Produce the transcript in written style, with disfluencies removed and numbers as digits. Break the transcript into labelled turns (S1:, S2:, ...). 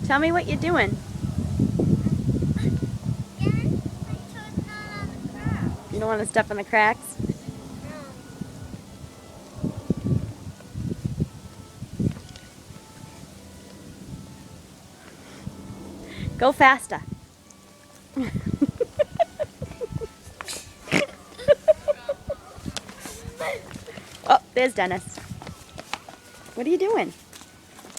S1: Tell me what you're doing. You don't want to step in the cracks? Go faster. Oh, there's Dennis. What are you doing?